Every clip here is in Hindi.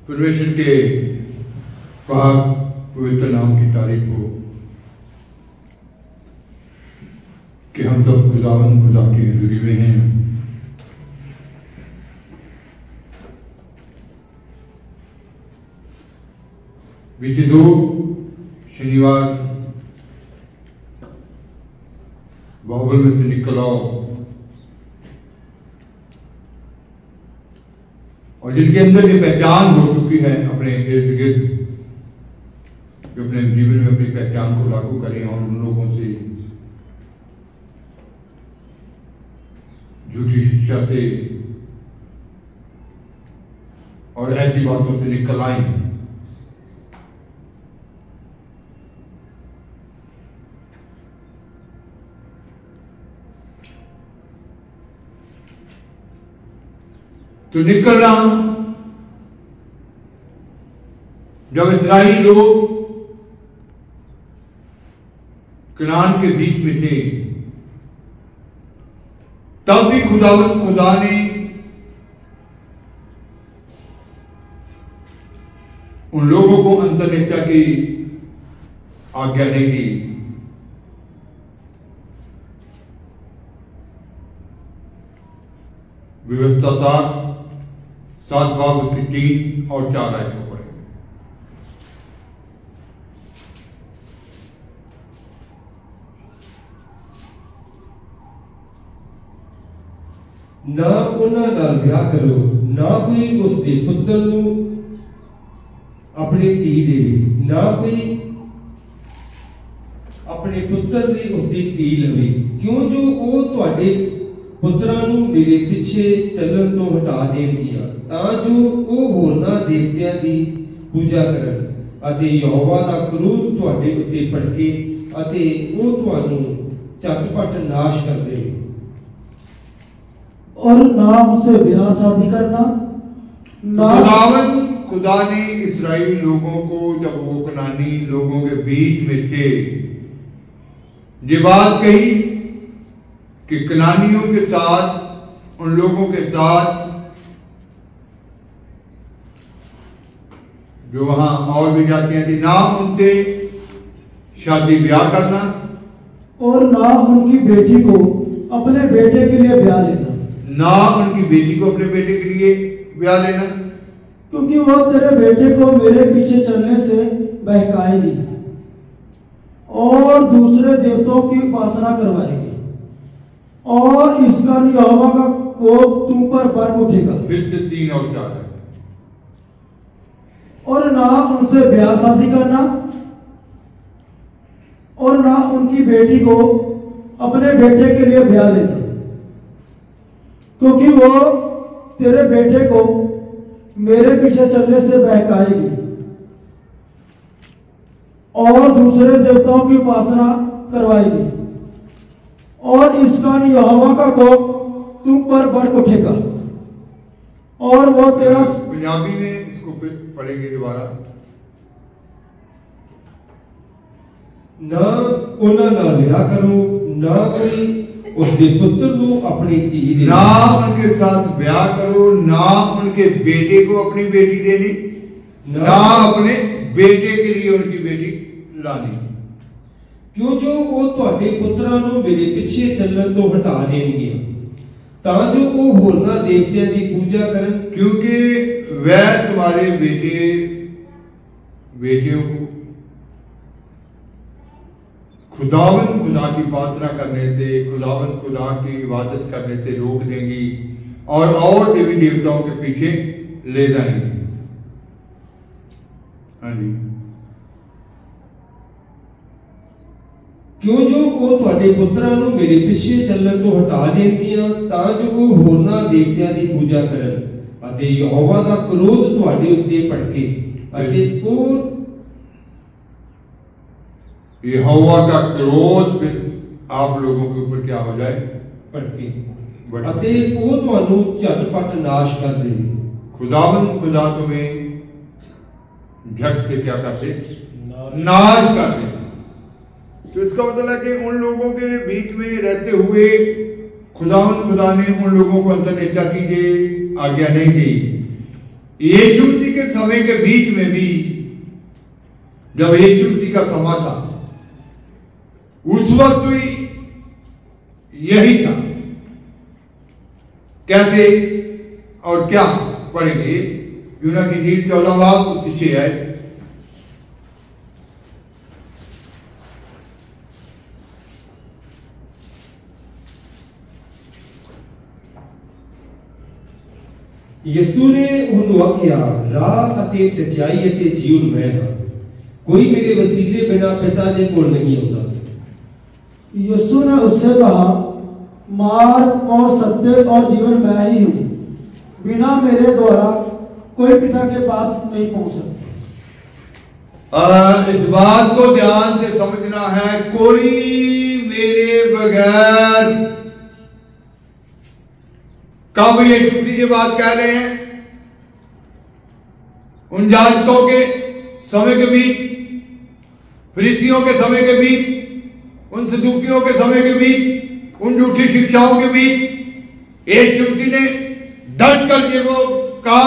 परमेश्वर के पाक पवित्र नाम की तारीफ हो कि हम सब खुदावंद खुदा की हज़ूरी में हैं। बीते 2 शनिवार बाइबल में से निकल आओ और जिनके अंदर ये पहचान हो चुकी है अपने इर्द गिर्द, जो अपने जीवन में अपनी पहचान को लागू करें और उन लोगों से झूठी शिक्षा से और ऐसी बातों से निकल आए। तो निकलना, जब इस्राएली लोग कनान के बीच में थे तब भी खुदा ने उन लोगों को अंतर्निहितता की आज्ञा नहीं दी। व्यवस्था 7 बाब उसकी 3 और 4 आयत को पढ़ेंगे। ना उन्हां नाल विआह करो, ना कोई उसके पुत्र नूं अपनी धी देवे, ना कोई अपने पुत्र दी उसकी धी लवे, क्यों जो वो तुहाडे पुत्रां नूं मेरे पिछे चलन तो हटा देणगियां, तां जो वो होरनां देवतियां दी पूजा करन अते यहोवा दा क्रोध तुहाडे उत्ते भड़के अते वो तुहानूं झटपट नाश कर देवे। और ना उनसे ब्याह शादी करना, ना खुदा ने इस्राएली लोगों को जब वो कनानी लोगों के बीच में थे ये बात कही कि कनानियों के साथ, उन लोगों के साथ जो वहां और भी जातियां थी, ना उनसे शादी ब्याह करना और ना उनकी बेटी को अपने बेटे के लिए ब्याह लेना, ना उनकी बेटी को अपने बेटे के लिए ब्याह लेना, क्योंकि वो तेरे बेटे को मेरे पीछे चलने से बहकाएगी और दूसरे देवताओं की उपासना करवाएगी और इसका यहोवा का कोप तुम पर बरक उठेगा। फिर से 3 और 4 है। और ना उनसे ब्याह शादी करना और ना उनकी बेटी को अपने बेटे के लिए ब्याह लेना, क्योंकि वो तेरे बेटे को मेरे पीछे चलने से बहकाएगी और दूसरे देवताओं की उपासना करवाएगी और इसका यहोवा का कोप तुम पर भड़क उठेगा और वो तेरा। पंजाबी में इसको फिर पढ़ेंगे दोबारा। ना उन्हां नाल विआह करो, ना कोई उसके पुत्र को अपनी धी देनी, ना उनके साथ ब्याह करो, ना उनके बेटे को अपनी बेटी देनी, ना अपने बेटे के लिए उनकी बेटी लानी, क्यों जो वो तुहाडे पुत्रां नूं मेरे पिछे चलन तो हटा देणगियां, तां जो वो होरनां देवतियां दी पूजा करन, क्योंकि वह तुम्हारे बेटियों को खुदावंद खुदा की उपासना करने से, खुदावंद खुदा की इबादत करने से रोक देंगी और देवी देवताओं के पीछे ले जाएंगी। हाँ जी। क्यों जो वो तुहाडे पुत्रां नूं मेरे पिछे चलन तो हटा देणगियां, तां जो वो होरनां देवतियां दी पूजा करन अते यहोवा दा क्रोध तुहाडे उत्ते भड़के अते वो यहोवा का क्रोध फिर आप लोगों के ऊपर क्या हो जाए? भड़के अते वो तुहानूं झटपट नाश कर देवे। खुदावंद खुदा तुम्हें झट से क्या करते? नाश करते। तो इसका मतलब है कि उन लोगों के बीच में रहते हुए खुदा ने उन लोगों को अंतर्निहितता की आज्ञा नहीं दी। यीशु मसीह के समय के बीच में भी जब यीशु मसीह का समय था उस वक्त भी यही था। कैसे और क्या पढ़ेंगे? यूना की नील 14 बाब उसकी 6 है। ਯਿਸੂ ਨੇ ਉਹਨੂੰ ਆਖਿਆ, ਰਾਹ ਅਤੇ ਸੱਚਾਈ ਅਤੇ ਜੀਵਨ ਮੈਂ ਹਾਂ, कोई मेरे वसीले बिना पिता के कोल नहीं होता। यीशु ने उससे कहा, मार्ग और सत्य और जीवन मैं ही हूँ, बिना मेरे द्वारा कोई पिता के पास नहीं पहुंच सकता। इस बात को ध्यान से समझना है, कोई मेरे बगैर। कब ये छुट्टी की बात कह रहे हैं? उन जातियों के समय के बीच, फरीसियों के समय के बीच, उन सदूकियों के समय के बीच, उन झूठी शिक्षाओं के बीच यीशु मसीह ने डट करके वो कहा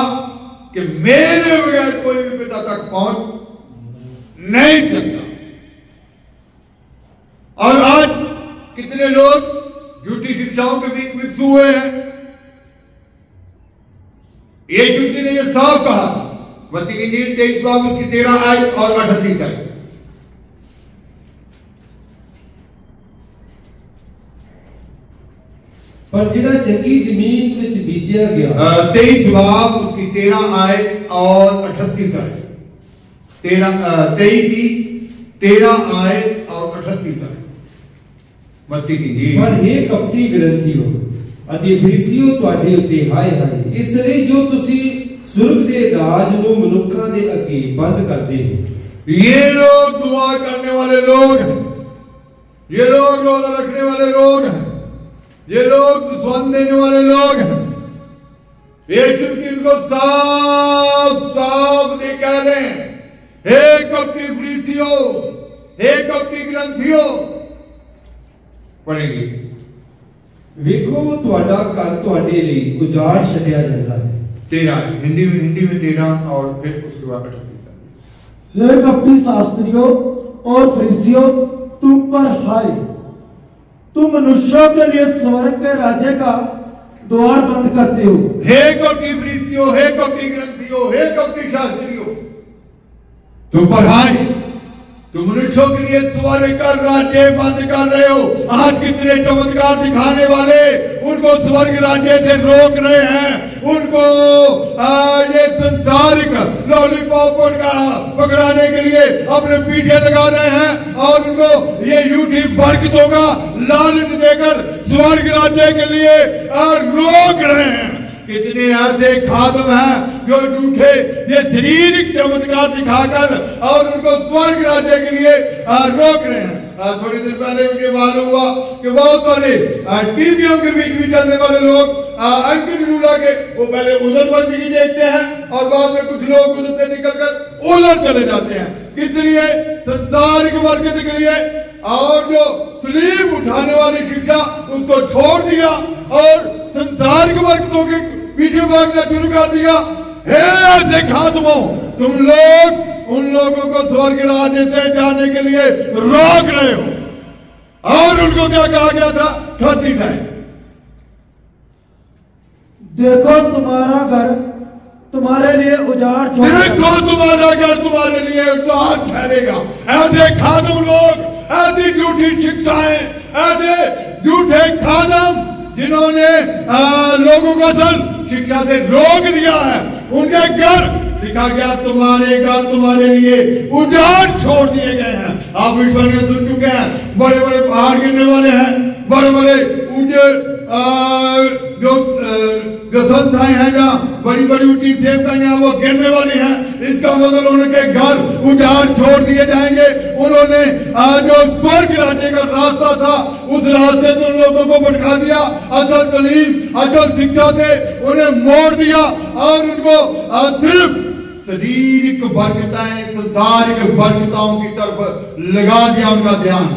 कि मेरे बगैर कोई भी पिता तक पहुंच नहीं सकता। और आज कितने लोग झूठी शिक्षाओं के बीच मिक्स हुए हैं। यीशु मसीह ने यह साफ कहा, मत्ती की इंजील 23 बाब उसकी 13 आयत और 38 आयत। पर जिहड़ा चंगी जमीन विच बीजिया गया, 23 बाब उसकी 13 आयत और 38 आयत। 23 की 13 आयत और 38 आयत मत्ती की इंजील। पर हे कपटी ग्रंथियों ਅਤੇ ਫਰੀਸੀਓ ਤੁਹਾਡੇ ਉੱਤੇ ਹਾਏ ਹਾਏ, ਇਸ ਲਈ ਜੋ ਤੁਸੀਂ सुर्ग के राज को मनुखों के अगे बंद कर दे। ये लोग दुआ करने वाले लोग हैं, ये लोग रोजा रखने वाले लोग हैं, ये लोग दुश्मन देने वाले लोग हैं। यीशु इनको साफ साफ नहीं कह रहे हैं, हे कपटी फरीसियों, हे कपटी ग्रंथियों। पढ़ेंगे, वेखो तुहाडा घर तुहाडे लई उजाड़ छड्डिया जांदा है। 13 हिंदी में 13 और फिर उसके बाद 38। हे कपटी शास्त्रियों और फरीसियों, तुम पर हाय, तुम मनुष्यों के लिए स्वर्ग के राज्य का द्वार बंद करते हो। हे कपटी फरीसियों, हे कपटी ग्रंथियों, हे कपटी शास्त्रियों, तुम पर हाय, तुम मनुष्यों के लिए स्वर्ग का राज्य बंद कर रहे हो। आज कितने चमत्कार दिखाने वाले उनको स्वर्ग राज्य से रोक रहे हैं, उनको ये संसारिक लॉलीपॉप पकड़ाने के लिए अपने पीछे लगा रहे हैं और उनको ये झूठी बरकतों का लालच देकर स्वर्ग राज्य के लिए रोक रहे हैं। कितने ऐसे खादम हैं जो झूठे ये शारीरिक चमत्कार दिखाकर और उनको स्वर्ग राज्य के लिए रोक रहे हैं। थोड़ी देर पहले मुझे मालूम हुआ कि बहुत सारे टीवियों के बीच में चलने वाले लोग अंकित रूला के वो पहले उधर बंदगी देखते हैं और बाद में कुछ लोग उधर से निकलकर उधर चले जाते हैं। किस लिए? संसारिक बरकत के लिए। और जो स्लीव उठाने वाली शिक्षा उसको छोड़ दिया और संसारिक बरकतों के पीछे भागना शुरू कर दिया। हे ऐसे खातमों, तुम लोग उन लोगों को स्वर्ग राज्य से जाने के लिए रोक रहे हो। और उनको क्या कहा गया था? 38 है, देखो तुम्हारा घर तुम्हारे लिए उजाड़ छोड़ेगा। देखो तुम्हारा घर तुम्हारे लिए उजाड़ ठहरेगा। ऐसे खादम लोग, ऐसी झूठी शिक्षाएं, ऐसे झूठे खादम जिन्होंने लोगों को असल शिक्षा से रोक दिया है, उनके घर लिखा गया तुम्हारे घर तुम्हारे लिए उजाड़ छोड़ दिए गए हैं। आप ईश्वर ने सुन चुके हैं, बड़े बड़े पहाड़ गिरने वाले हैं, बड़े बड़े ऊंचे जो संस्थाएं हैं जहाँ बड़ी बड़ी ऊंची सेवकाइयां वो गिरने वाली हैं। इसका मतलब उनके घर उजाड़ छोड़ दिए जाएंगे। उन्होंने जो स्वर्ग राज्य का रास्ता था उस रास्ते से उन लोगों को भटका दिया, असल तालीम असल शिक्षा से उन्हें मोड़ दिया और उनको सिर्फ शारीरिक बरकताएं, संसारिक बरकताओं की तरफ लगा दिया उनका ध्यान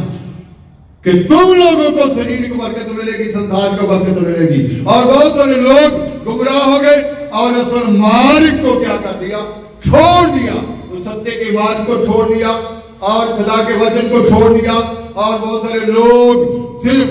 कि तुम लोगों को शारीरिक बरकत मिलेगी, संसार को बरकत मिलेगी। और बहुत सारे लोग गुमराह हो गए, और असल मार्ग को क्या कर दिया, छोड़ दिया। उस सत्य के मार्ग को छोड़ दिया और खुदा के वचन को छोड़ दिया, और बहुत सारे लोग सिर्फ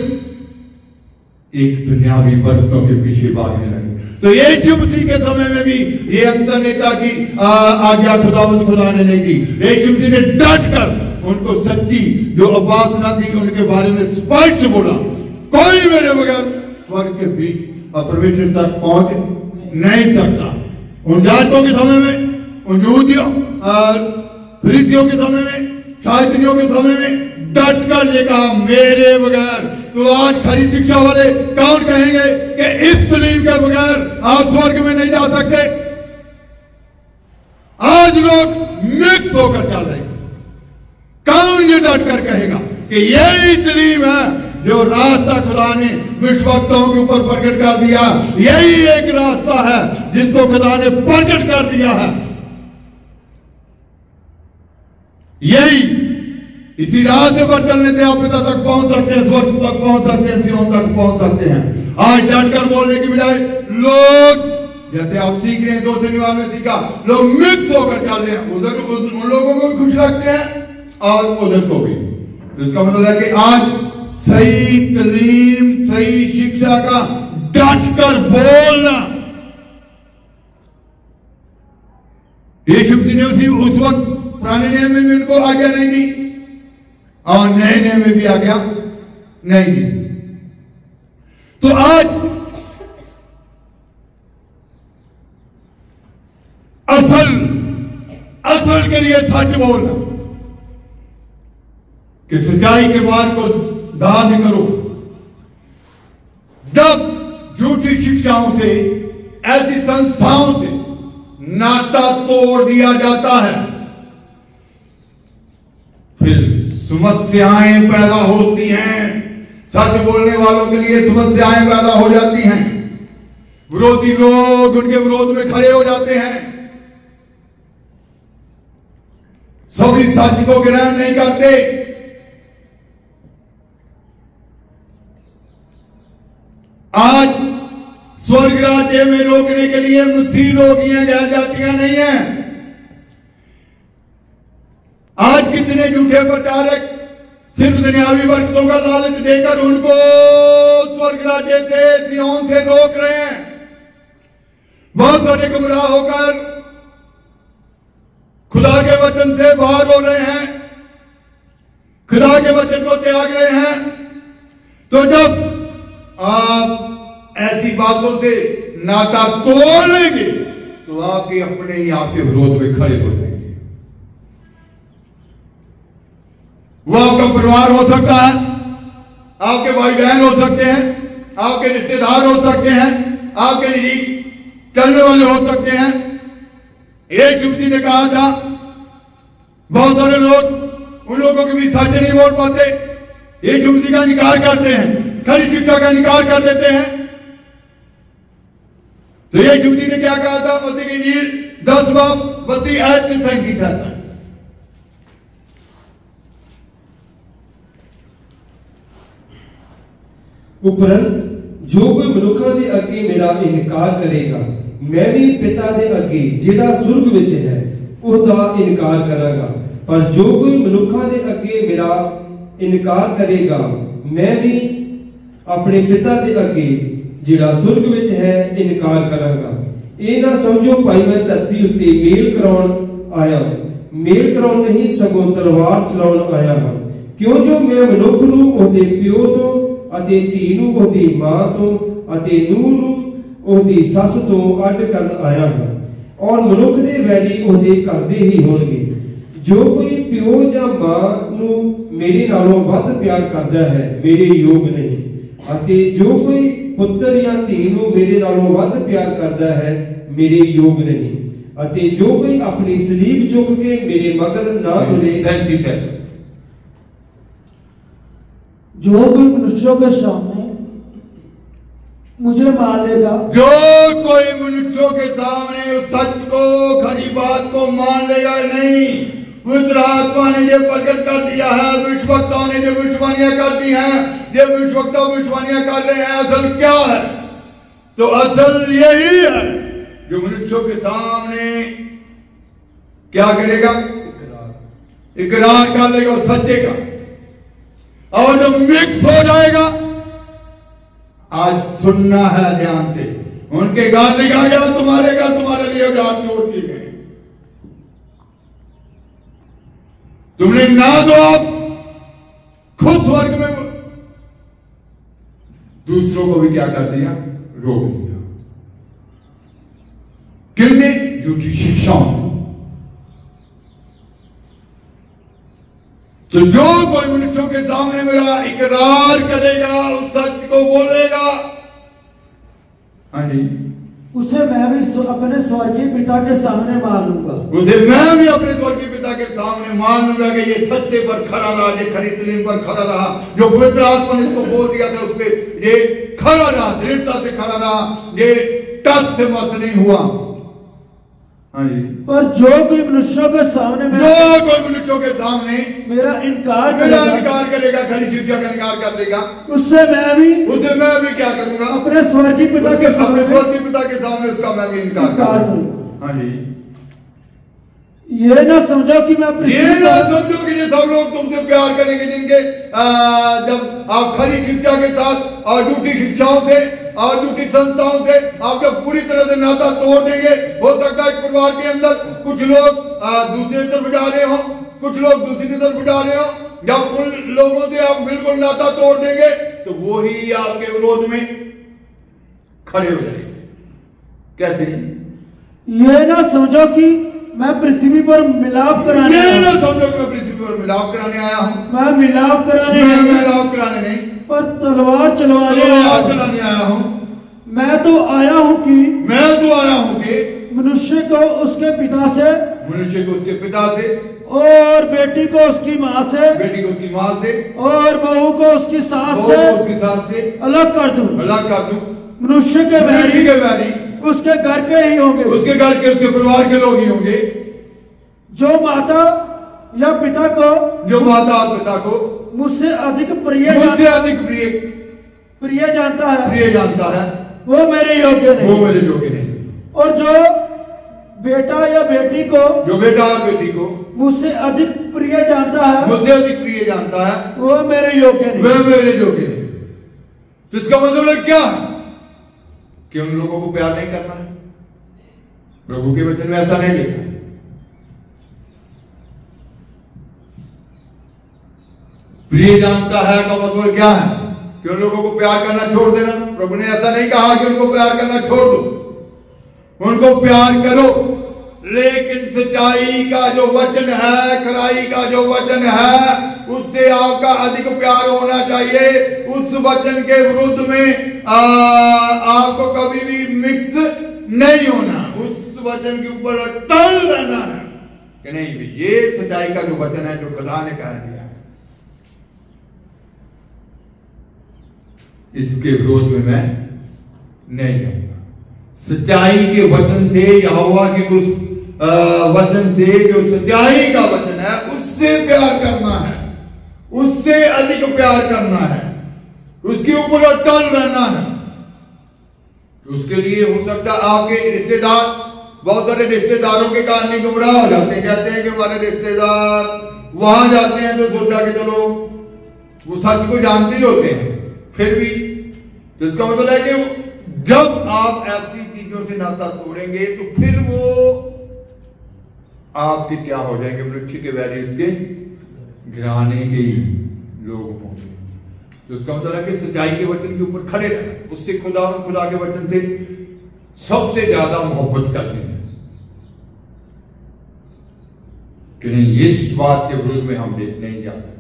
एक दुनियावी बरकतों के पीछे भागने लगे। तो यीशु मसीह के समय में भी ये अंतर्नेता की आज्ञा खुदा ने नहीं दी। यीशु मसीह ने डट कर उनको सच्ची जो उपासना थी उनके बारे में स्पष्ट बोला, कोई मेरे बगैर स्वर्ग के बीच और परमेश्वर तक पहुंच नहीं सकता। उन जातकों के समय में, उन यहूदियों और फरीसियों के समय में, शास्त्रियों के समय में डट कर ये कहा, मेरे बगैर। तो आज खरी शिक्षा वाले कौन कहेंगे कि इस तालीम के बगैर आप स्वर्ग में नहीं जा सकते? आज लोग मिक्स होकर चल रहे हैं। कौन ये डट कर कहेगा कि यही तालीम है जो रास्ता खुदा ने विश्वभक्तों के ऊपर प्रकट कर दिया, यही एक रास्ता है जिसको खुदा ने प्रकट कर दिया है। यही इसी रास्ते पर चलने से आप पिता तक पहुंच सकते हैं, स्वर्ग तक पहुंच सकते हैं, सियोन तक पहुंच सकते हैं। आज डटकर बोलने की बजाय लोग, जैसे आप सीख रहे हैं, 2 शनिवार में सीखा, लोग मिक्स होकर चल रहे हैं। उधर उन लोगों को भी खुश रखते हैं और उधर को भी। तो इसका मतलब है कि आज सही तालीम, सही शिक्षा का डटकर बोलना। यीशु मसीह ने उस वक्त पुराने नियम में भी उनको आज्ञा नहीं दी और नए नियम में भी आज्ञा नहीं दी। तो आज असल के लिए सच बोलना, कि सच्चाई के मार्ग को दान करो। जब झूठी शिक्षाओं से, ऐसी संस्थाओं से नाता तोड़ दिया जाता है, फिर समस्याएं पैदा होती हैं। सच बोलने वालों के लिए समस्याएं पैदा हो जाती हैं। विरोधी लोग उनके विरोध में खड़े हो जाते हैं। सभी सच को ग्रहण नहीं करते। आज स्वर्ग राज्य में रोकने के लिए मसीह लोग ही हैं, गैर जातियां नहीं हैं। आज कितने झूठे प्रचारक सिर्फ दुनियावी बरकतों का लालच देकर उनको स्वर्ग राज्य से, सियोन से रोक रहे हैं। बहुत सारे गुमराह होकर खुदा के वचन से बाहर हो रहे हैं, खुदा के वचन को त्याग रहे हैं। तो जब आप ऐसी बातों से नाता तोड़ लेंगे तो आपके अपने ही आपके विरोध में खड़े हो जाएंगे। वो आपका परिवार हो सकता है, आपके भाई बहन हो सकते हैं, आपके रिश्तेदार हो सकते हैं, आपके नजदीक चलने वाले हो सकते हैं। यीशु मसीह ने कहा था, बहुत सारे लोग उन लोगों के भी सच नहीं बोल पाते, यीशु मसीह का इनकार करते हैं, खरी शिक्षा का इनकार कर देते हैं। तो यीशु मसीह ने क्या कहा था? मत्ती की इंजील 10 बाब 32 आयत से 37 आता है। उपरंत जो कोई मनुखा दे अगे मेरा इनकार करेगा, मैं भी पिता दे अगे जेड़ा सुर्ग विच है उसदा इनकार करांगा। पर जो कोई मनुखा दे अगे मेरा इनकार करेगा, मैं भी अपने पिता दे अगे जेड़ा सुर्ग विच है इनकार करांगा। ये ना समझो भाई मैं धरती उत्ते मेल कराउण आया, मेल कराउण नहीं सगों तलवार चलाउण आया हां। क्यों जो मैं मनुख नूं ओहदे पिओ तो ਅਤੇ ਧੀ ਨੂੰ ਉਹਦੀ ਮਾਂ ਤੋਂ ਅਤੇ ਨੂੰਹ ਨੂੰ ਉਹਦੀ ਸੱਸ ਤੋਂ ਅੱਡ ਕਰਨ ਆਇਆ ਹਾਂ, ਔਰ ਮਨੁੱਖ ਦੇ ਵੈਰੀ ਉਹਦੇ ਘਰ ਦੇ ਹੀ ਹੋਣਗੇ। ਜੋ ਕੋਈ ਪਿਓ ਜਾਂ ਮਾਂ ਨੂੰ ਮੇਰੇ ਨਾਲੋਂ ਵੱਧ ਪਿਆਰ ਕਰਦਾ ਹੈ ਮੇਰੇ ਯੋਗ ਨਹੀਂ, ਅਤੇ ਜੋ ਕੋਈ ਪੁੱਤਰ ਜਾਂ ਧੀ ਨੂੰ ਮੇਰੇ ਨਾਲੋਂ ਵੱਧ ਪਿਆਰ ਕਰਦਾ ਹੈ ਮੇਰੇ ਯੋਗ ਨਹੀਂ, ਅਤੇ ਜੋ ਕੋਈ ਆਪਣੀ ਸਲੀਬ ਚੁੱਕ ਕੇ ਮੇਰੇ ਮਗਰ ਨਾ ਤੁਰੇ। जो कोई मनुष्यों के सामने मुझे मान लेगा, जो कोई मनुष्यों के सामने उस सच को, खरी बात को मान लेगा नहीं। पवित्र आत्मा ने ये प्रकट कर दिया है, विश्ववक्ताओं ने जो विश्वानियां कर दी हैं, ये विश्ववक्ता विश्वानियां कर रहे हैं। असल क्या है? तो असल यही है जो मनुष्यों के सामने क्या करेगा? इकरार कर लेगा सत्य का, और जो मिक्स हो जाएगा, आज सुनना है ध्यान से, उनके गाल लिखा गया तुम्हारे लिए गाल छोड़ दिए गए। तुमने ना तो आप खुद स्वर्ग में, दूसरों को भी क्या कर दिया? रोक दिया। किसने? झूठी शिक्षाओं। तो जो कोई मनुष्यों के सामने मेरा इकरार करेगा, उस सच को बोलेगा, हाँ जी, उसे मैं भी अपने स्वर्गीय पिता के सामने मान लूंगा। उसे मैं भी अपने स्वर्गीय पिता के सामने मान लूंगा कि ये सत्य पर खड़ा रहा, ये खरी तलीम पर खड़ा रहा, जो पवित्र आत्मा ने इसको बोल दिया था उस पर ये खड़ा रहा, दृढ़ता से खड़ा रहा, ये टच से मस नहीं हुआ। हाँ जी। पर जो कोई मनुष्यों के सामने मेरा इनकार करेगा, खरी शिक्षा का इनकार कर देगा, उससे मैं भी क्या करूंगा? अपने स्वर्गीय पिता के सामने उसका मैं भी इनकार करूंगा। हाँ जी। ये ना समझो कि मैं ये सब लोग तुमसे प्यार करेंगे, जिनके जब आप खरी शिक्षा के साथ और झूठी शिक्षाओं से और झूठी संस्थाओं से आप जब पूरी तरह से नाता तोड़ देंगे, हो सकता है परिवार के अंदर कुछ लोग दूसरी तरफ जा रहे हो, कुछ लोग दूसरी तरफ जा रहे हो, जब उन लोगों से आप बिल्कुल नाता तोड़ देंगे तो वो ही आपके विरोध में खड़े हो जाएंगे। कैसे? ये ना समझो कि मैं पृथ्वी पर मिलाप कराने आया हूँ। मैं मिलाप कराने नहीं, पर तलवार चलवाने आया हूँ। मैं तो आया हूँ कि मनुष्य को उसके पिता से और बेटी को उसकी माँ से और बहू को उसकी सास से अलग कर दूं। मनुष्य के बैरी उसके घर के ही होंगे, उसके परिवार के लोग ही होंगे। जो माता या पिता को मुझसे अधिक प्रिय जानता है, वो मेरे योग्य नहीं। और जो बेटा या बेटी को मुझसे अधिक प्रिय जानता है, वो मेरे योग्य नहीं। तो इसका मतलब क्या है कि उन लोगों को प्यार नहीं करना है। प्रभु के वचन में ऐसा नहीं लिखा है। प्रिय जानता है का मतलब क्या है कि उन लोगों को प्यार करना छोड़ देना। प्रभु ने ऐसा नहीं कहा कि उनको प्यार करना छोड़ दो, उनको प्यार करो, लेकिन सच्चाई का जो वचन है, खराई का जो वचन है, उससे आपका अधिक प्यार होना चाहिए। उस वचन के विरुद्ध में आपको कभी भी मिक्स नहीं होना, उस वचन के ऊपर अटल रहना है कि नहीं भी ये सच्चाई का जो वचन है, जो खुदा ने कह दिया है, इसके विरोध में मैं नहीं जाऊंगा। सच्चाई के वचन से, यहोवा के उस वचन से, जो सच्चाई का वचन है, उससे प्यार करना है, उससे अधिक प्यार करना है, उसके ऊपर अटल रहना है। उसके लिए हो सकता है आपके रिश्तेदार, बहुत सारे रिश्तेदारों के कारण ही गुमराह हो जाते हैं। कहते हैं कि हमारे रिश्तेदार वहां जाते हैं तो सोचा कि चलो वो सच को जानते ही होते हैं, फिर भी तो इसका मतलब है कि जब आप ऐसी चीजों से नाता तोड़ेंगे तो फिर वो आपके क्या हो जाएंगे? वृक्ष के वैरी उसके घिराने के लोग होंगे। तो इसका मतलब है कि सच्चाई के वचन के ऊपर खड़े रहना, उससे खुदा के वचन से सबसे ज्यादा मोहब्बत करनी है कि नहीं, इस बात के विरुद्ध में हम नहीं जा सकते।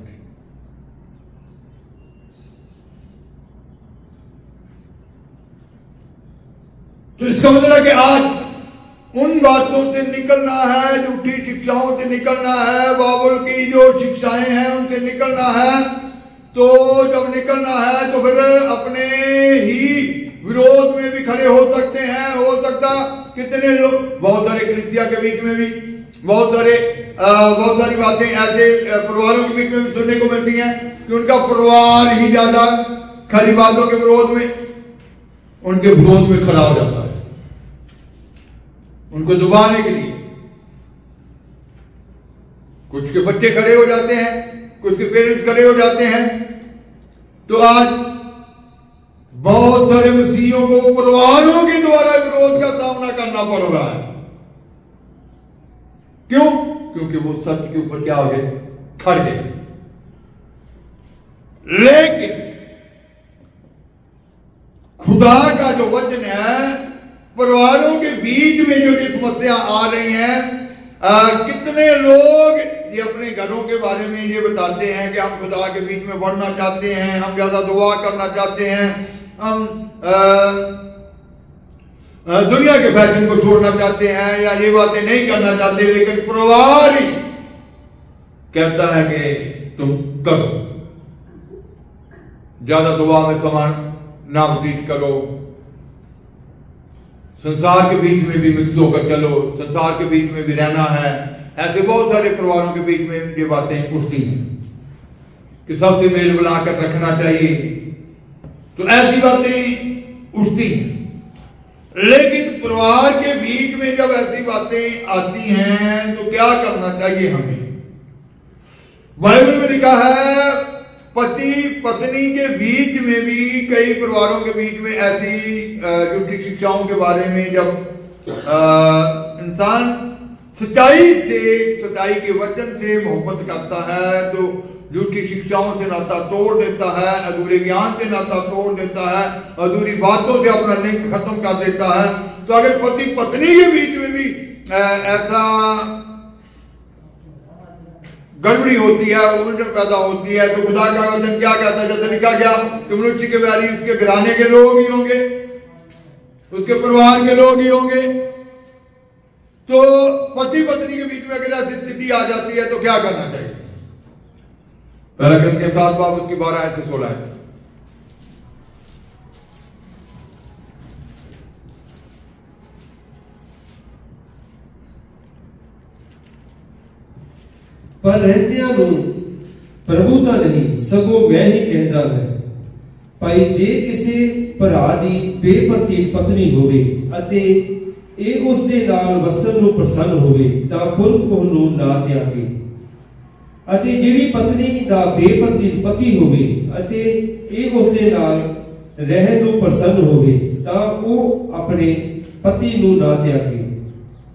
तो इसका मतलब है कि आज उन बातों से निकलना है, झूठी शिक्षाओं से निकलना है, बाबुल की जो शिक्षाएं हैं उनसे निकलना है। तो जब निकलना है तो फिर अपने ही विरोध में भी खड़े हो सकते हैं। हो सकता कितने लोग, बहुत सारे कलीसिया के बीच में भी बहुत सारी बातें ऐसे परिवारों के बीच में भी सुनने को मिलती हैं कि उनका परिवार ही ज्यादा खरी बातों के विरोध में, उनके विरोध में खड़ा हो जाता है। उनको दबाने के लिए। कुछ के बच्चे खड़े हो जाते हैं, कुछ के पेरेंट्स खड़े हो जाते हैं। तो आज बहुत सारे मसीहियों को परिवारों के द्वारा विरोध का सामना करना पड़ रहा है। क्यों? क्योंकि वो सत्य के ऊपर क्या हो गए? खड़ गए। लेकिन खुदा का जो वचन है, परिवारों के बीच में जो समस्या आ रही है, कितने लोग ये अपने घरों के बारे में ये बताते हैं कि हम खुदा के बीच में बढ़ना चाहते हैं, हम ज्यादा दुआ करना चाहते हैं, हम दुनिया के फैशन को छोड़ना चाहते हैं, या ये बातें नहीं करना चाहते, लेकिन परिवार ही कहता है कि तुम करो, ज्यादा दुआ में समय ना व्यतीत करो, संसार के बीच में भी मिक्स होकर चलो, संसार के बीच में भी रहना है। ऐसे बहुत सारे परिवारों के बीच में ये बातें उठती हैं कि सबसे मेल मिलाकर रखना चाहिए। तो ऐसी बातें उठती हैं। लेकिन परिवार के बीच में जब ऐसी बातें आती हैं तो क्या करना चाहिए हमें? बाइबल में लिखा है, पति पत्नी के बीच में भी, कई परिवारों के बीच में ऐसी झूठी शिक्षाओं के बारे में जब इंसान सच्चाई के वचन से मोहब्बत करता है तो झूठी शिक्षाओं से नाता तोड़ देता है, अधूरे ज्ञान से नाता तोड़ देता है, अधूरी बातों से अपना लिंक खत्म कर देता है। तो अगर पति पत्नी के बीच में भी ऐसा गड़बड़ी होती है, उलझन पैदा होती है, तो खुदा का वचन क्या कहता है? जैसे लिखा गया कि मनुष्य के बैरी उसके घराने के लोग ही होंगे, उसके परिवार के लोग ही होंगे। तो पति पत्नी के बीच में अगर ऐसी स्थिति आ जाती है तो क्या करना चाहिए? पहला करंथियों 7 बाब उसकी 12 से 16 है। पर रहंदियां नूं प्रभुता नहीं, सगों मैं ही कहता है, भाई जे किसी भरा दी बेप्रतीत पत्नी होवे अते ਇਹ ਉਸ ਦੇ ਨਾਲ ਵਸਣ ਨੂੰ ਪ੍ਰਸੰਨ ਹੋਵੇ ਤਾਂ ਪੁਰਖ ਉਹਨੂੰ ਨਾ ਤਿਆਗੇ, ਅਤੇ ਜਿਹੜੀ ਪਤਨੀ ਦਾ ਬੇਪਰਤੀਤ ਪਤੀ ਹੋਵੇ ਅਤੇ ਇਹ ਉਸ ਦੇ ਨਾਲ ਰਹਿਣ ਨੂੰ ਪ੍ਰਸੰਨ ਹੋਵੇ ਤਾਂ ਉਹ ਆਪਣੇ ਪਤੀ ਨੂੰ ਨਾ ਤਿਆਗੇ,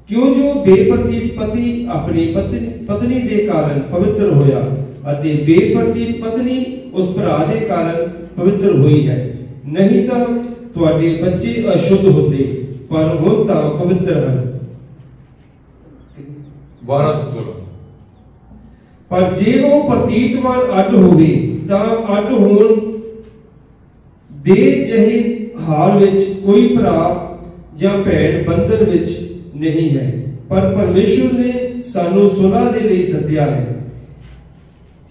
ਕਿਉਂ ਜੋ ਬੇਪਰਤੀਤ ਪਤੀ ਆਪਣੀ ਪਤਨੀ ਦੇ ਕਾਰਨ ਪਵਿੱਤਰ ਹੋਇਆ ਅਤੇ ਬੇਪਰਤੀਤ ਪਤਨੀ ਉਸ ਭਰਾ ਦੇ ਕਾਰਨ ਪਵਿੱਤਰ ਹੋਈ ਹੈ। ਨਹੀਂ ਤਾਂ ਤੁਹਾਡੇ ਬੱਚੇ ਅਸ਼ੁੱਧ ਹੁੰਦੇ पर होता पवित्र है। 12 से 16। पर जे वो प्रतीतवान अड होवे तां अड होण दे जहे हाल विच कोई भरा जां भैण बंधन विच नहीं है, पर परमेश्वर ने सानू सुलह दे लई सद्या है।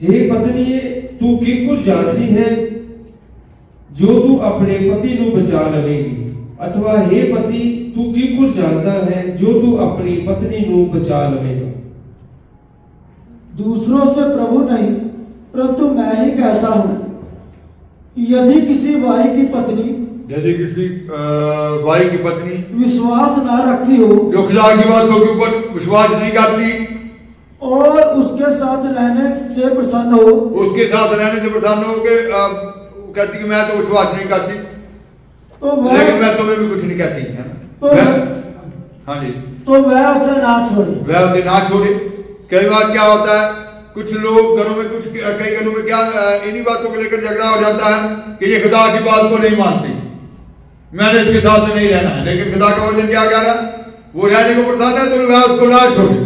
हे पत्नीए, तू किकुर जानती है जो तू अपने पति नू बचा लवेगी, अथवा हे पति तू किकुर जानता है जो तू अपनी पत्नी नू बचा लवेगा। दूसरों से प्रभु नहीं परंतु मैं ही कहता हूं, यदि किसी भाई की पत्नी विश्वास ना रखती हो, जो खुदा की बातों के ऊपर विश्वास नहीं करती और उसके साथ रहने से प्रसन्न हो, उसके साथ रहने से प्रसन्न हो के कहती कि मैं तो विश्वास नहीं करती, तो वह, लेकिन मैं तुम्हें भी कुछ नहीं कहती है, तो हाँ जी, तो वह उसे ना छोड़े। कई बार क्या होता है, कुछ लोग घरों में कई घरों में क्या इन्हीं बातों को लेकर झगड़ा हो जाता है कि ये खुदा की बात को नहीं मानती, मैंने इसके साथ नहीं रहना है। लेकिन खुदा का वचन क्या कह रहा है? वो रहने को प्रधान है तो वह उसको ना छोड़े।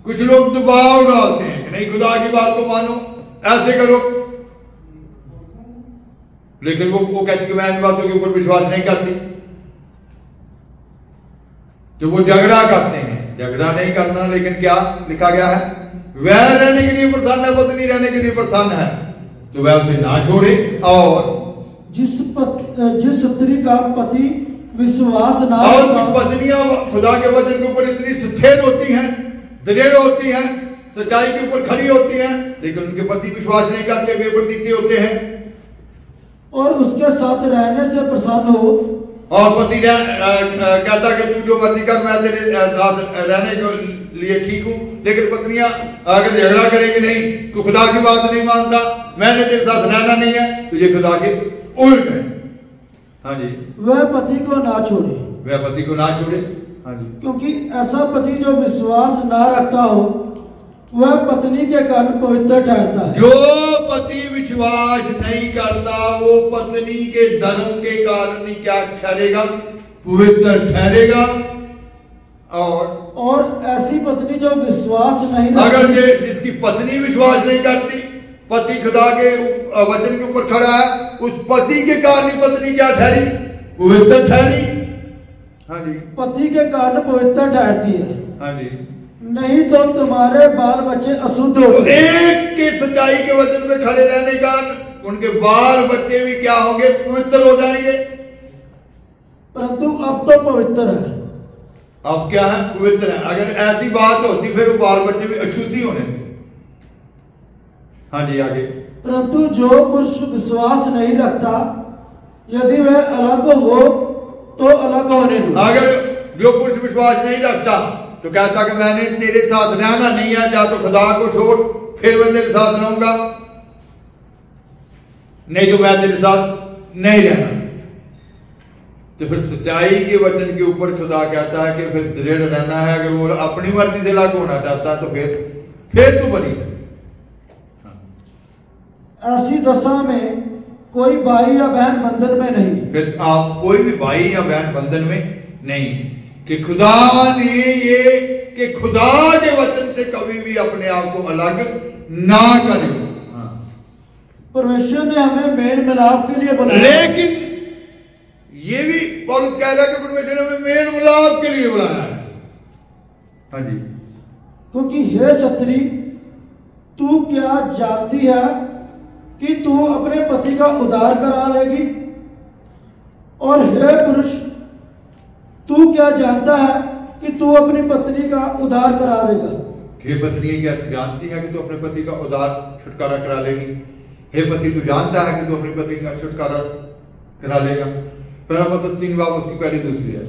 कुछ लोग दबाव डालते हैं कि नहीं खुदा की बात को मानो, ऐसे करो, लेकिन वो कहती कि मैं इन बातों के ऊपर विश्वास नहीं करती, तो वो झगड़ा करते हैं। झगड़ा नहीं करना, लेकिन क्या लिखा गया है? वह रहने के लिए प्रसन्न है, पत्नी रहने के लिए प्रसन्न है, तो वह उसे ना छोड़े। और जिस स्त्री का पति विश्वास ना, और कुछ पत्नियां खुदा के वचन के ऊपर इतनी स्थिर होती हैं, दृढ़ होती हैं, सच्चाई के ऊपर खड़ी होती हैं, लेकिन उनके पति विश्वास नहीं करते, बेप्रतीत होते हैं, और उसके साथ रहने से प्रसन्न हो, और पति कहता कि तू जो मर्जी कर, मैं तेरे साथ रहने के लिए ठीक हूँ। लेकिन पत्नियां अगर झगड़ा करेंगी, नहीं तू खुदा की बात नहीं मानता, मैंने तेरे साथ रहना नहीं है, तो ये खुदा के उल्ट है। हाँ जी, वह पति को ना छोड़े, वह पति को ना छोड़े। हाँ जी, क्योंकि ऐसा पति जो विश्वास ना रखता हो वह पत्नी के कारण पवित्र ठहरता है। जो पति विश्वास नहीं करता वो पत्नी के धर्म के कारण ही क्या ठहरेगा? पवित्र ठहरेगा। और ऐसी पत्नी जो विश्वास नहीं, अगर ये जिसकी पत्नी विश्वास नहीं करती, पति खुदा के वचन के ऊपर खड़ा है, उस पति के कारण ही पत्नी क्या ठहरी? पवित्र ठहरी। हाँ जी, पति के कारण पवित्र ठहरती है। हाँ जी, नहीं तो तुम्हारे बाल बच्चे अशुद्ध हो। तो एक के सच्चाई के वचन में खड़े रहने का उनके बाल बच्चे भी क्या होंगे? पवित्र हो जाएंगे। परंतु अब तो पवित्र है। अब क्या है? पवित्र है। अगर ऐसी बात होती फिर वो बाल बच्चे भी अशुद्धि होने थे। हाँ जी, आगे। परंतु जो पुरुष विश्वास नहीं रखता, यदि वह अलग हो तो अलग होने दो। अगर जो पुरुष विश्वास नहीं रखता तो कहता कि मैंने तेरे साथ रहना नहीं है, या तो खुदा को छोड़, फिर मैं तेरे साथ रहूंगा, नहीं तो मैं तेरे साथ नहीं रहना। तो फिर सच्चाई के वचन के ऊपर खुदा कहता है कि फिर दृढ़ रहना है। अगर वो अपनी मर्जी से लागू होना चाहता है तो फिर तू बनी है। ऐसी दशा में कोई भाई या बहन बंधन में नहीं। फिर आप कोई भी भाई या बहन बंधन में नहीं, कि खुदा ने ये कि खुदा के वचन से कभी भी अपने आप को अलग ना करे। परमेश्वर ने हमें मेल मिलाप के लिए बुलाया, लेकिन ये भी पौलुस कह रहा है कि परमेश्वर ने हमें मेल मिलाप के लिए बुलाया है। हाँ जी, क्योंकि हे स्त्री, तू क्या जानती है कि तू अपने पति का उद्धार करा लेगी? और हे पुरुष, तू क्या जानता है कि तू अपनी पत्नी का उद्धार करा लेगा? हे पत्नी क्या जानती है कि तू अपने पति का उद्धार छुटकारा करा लेगी? हे पति, तू जानता है कि तू अपने पति का छुटकारा करा लेगा? पहला मतलब 3 बाब उसकी पहली दूसरी है।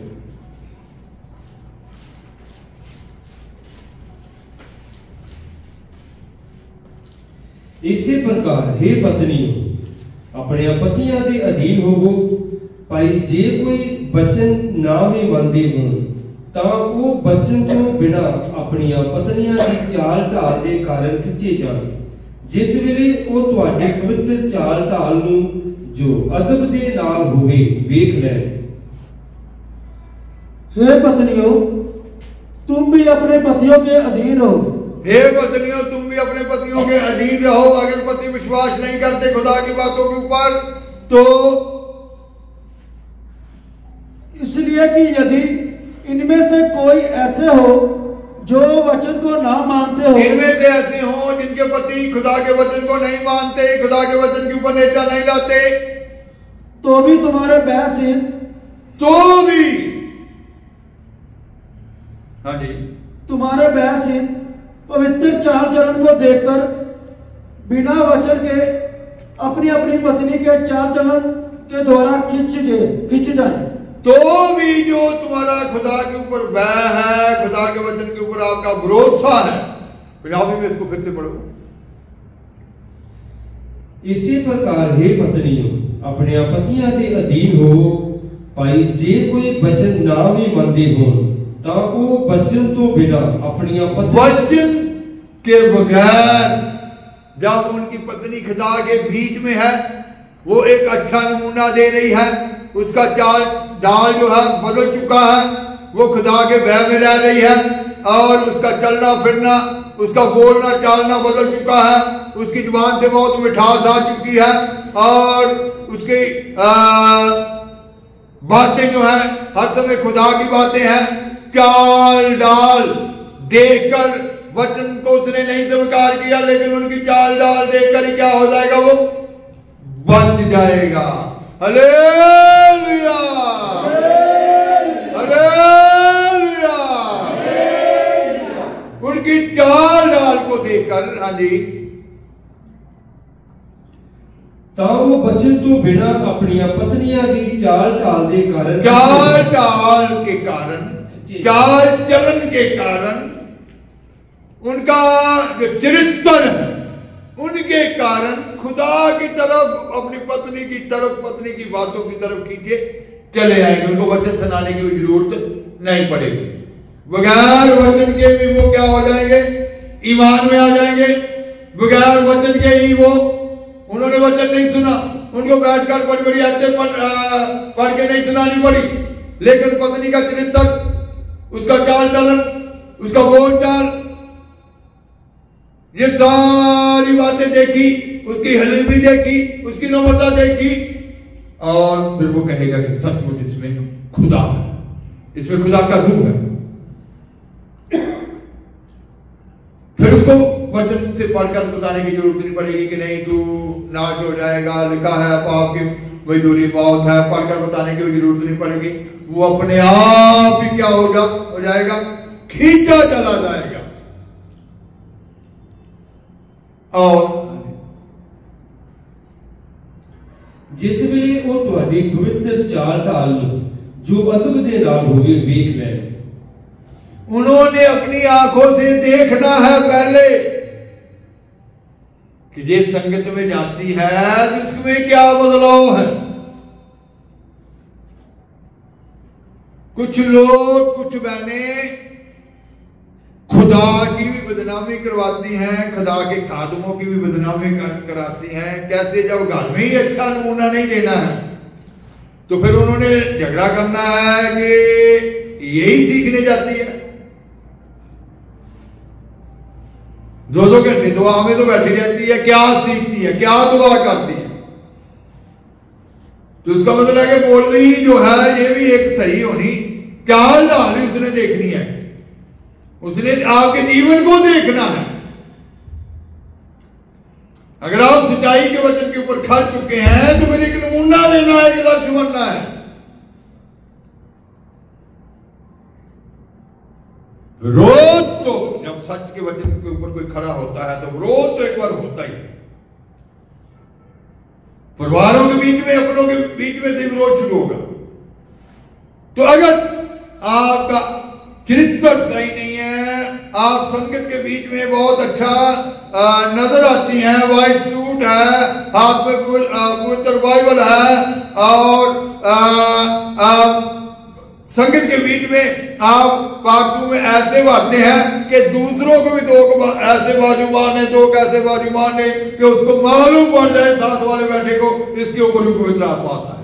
इसी प्रकार हे पत्नियों, अपने पतियां दे अधीन होवो, भाई जे कोई बचन ना भी मनदे हों तां वो बचन तो बिना अपनी पत्नियां की चाल ढाल के कारण खिंचे जान, जिस वेले वो तुहाडी पवित्र चाल ढाल नूं जो अदब दे नाल होवे वेख लैन। हे पत्नियों, तुम भी अपने पतियों के अधीन रहो। हे पत्नियों, तुम भी अपने पतियों के अधीन रहो। अगर पति विश्वास नहीं करते खुदा की बातों के ऊपर, तो इसलिए कि यदि इनमें से कोई ऐसे हो जो वचन को ना मानते हो, इनमें से ऐसे हो जिनके पति खुदा के वचन को नहीं मानते, खुदा के वचन के ऊपर नेता नहीं लाते, तो भी तुम्हारे बहस तो भी, हाँ जी, तुम्हारे बहस पवित्र चाल चलन को देखकर बिना वचन के अपनी अपनी पत्नी के चाल चलन के द्वारा खिंच जाए, तो भी जो तुम्हारा खुदा के ऊपर भय है, खुदा के वचन के ऊपर आपका भरोसा है। पंजाबी में इसको फिर से पढ़ो। इसी प्रकार हे पत्नियों, अपने पतियां दे अधीन होवो, भाई जे कोई वचन ना भी मनदे हों तां वो वचन तो बिना अपनी वचन के बगैर, जब उनकी पत्नी खुदा के बीच में है, वो एक अच्छा नमूना दे रही है, उसका चाल डाल जो है बदल चुका है, वो खुदा के भय में रह रही है, और उसका चलना फिरना, उसका बोलना चालना बदल चुका है, उसकी जुबान से बहुत मिठास आ चुकी है, और उसकी बातें जो है हर समय खुदा की बातें हैं। चाल डाल देखकर वचन को उसने नहीं स्वीकार किया, लेकिन उनकी चाल डाल देखकर ही क्या हो जाएगा? वो बच जाएगा। Hallelujah, hallelujah. उनकी चाल डाल को देखकर, हाँ जी, ਤਾਂ ਉਹ बचन तो बिना अपनियां पत्नियां दी चाल ढाल के कारण चाल चलन के कारण उनका जो चरित्र है उनके कारण खुदा की तरफ अपनी पत्नी की तरफ पत्नी की बातों की तरफ खींचे चले आएंगे। उनको वचन सुनाने की जरूरत नहीं पड़ेगी। बगैर वचन के भी वो क्या हो जाएंगे, ईमान में आ जाएंगे। बगैर वचन के ही वो, उन्होंने वचन नहीं सुना, उनको बैठकर बड़ी बड़ी आयतें पढ़ के नहीं सुनानी पड़ी, लेकिन पत्नी का चरित्र, उसका चाल चलन, उसका बोल चाल, ये सारी बातें देखी, उसकी हलीमी देखी, उसकी नम्रता देखी, और फिर वो कहेगा कि सचमुच इसमें खुदा है, इसमें खुदा का रूह है। फिर उसको वचन से पढ़कर बताने की जरूरत नहीं पड़ेगी कि नहीं तू नाश हो जाएगा, लिखा है पाप की मजदूरी मौत है, पढ़कर बताने की भी जरूरत नहीं पड़ेगी। वो अपने आप ही क्या हो जाएगा, खींचा चला जाएगा। और जिस वेले वो तुहाडी पवित्र चाल ढाल जो अदब दे नाल होवे वेख लैन, उन्होंने अपनी आंखों से देखना है पहले कि जिस संगत में जाती है जिसमें क्या बदलाव है। कुछ लोग, कुछ बहनें खुदा की भी बदनामी करवाती हैं, खुदा के खादमों की भी बदनामी कराती हैं। कैसे, जब घर में ही अच्छा नमूना नहीं देना है तो फिर उन्होंने झगड़ा करना है कि यही सीखने जाती है। 2-2 घंटे दुआ में तो बैठी रहती है, क्या सीखती है, क्या दुआ करती है। तो उसका मतलब है कि बोल रही जो है ये भी एक सही होनी, चाल ढाल उसने देखनी है, उसने आपके जीवन को देखना है। अगर आप सच्चाई के वचन के ऊपर खड़ चुके हैं तो फिर एक नमूना देना है, एक लक्ष्य बनना है। रोज तो जब सच के वचन के ऊपर कोई खड़ा होता है तो रोज तो एक बार होता ही है। परिवारों के बीच में, अपनों के बीच में से विरोध शुरू होगा। तो अगर आपका चरित्र सही नहीं है, आप संगत के बीच में बहुत अच्छा नजर आती हैं, व्हाइट सूट है, हाथ में पवित्र बाइबल है, और संगत के बीच में आप पाकू में ऐसे बातें हैं कि दूसरों को भी दो ऐसे बाजू मारने, दो कैसे बाजू मारने कि उसको मालूम पड़ जाए साथ वाले बैठे को इसके ऊपर भी पवित्र आत्मा आता है।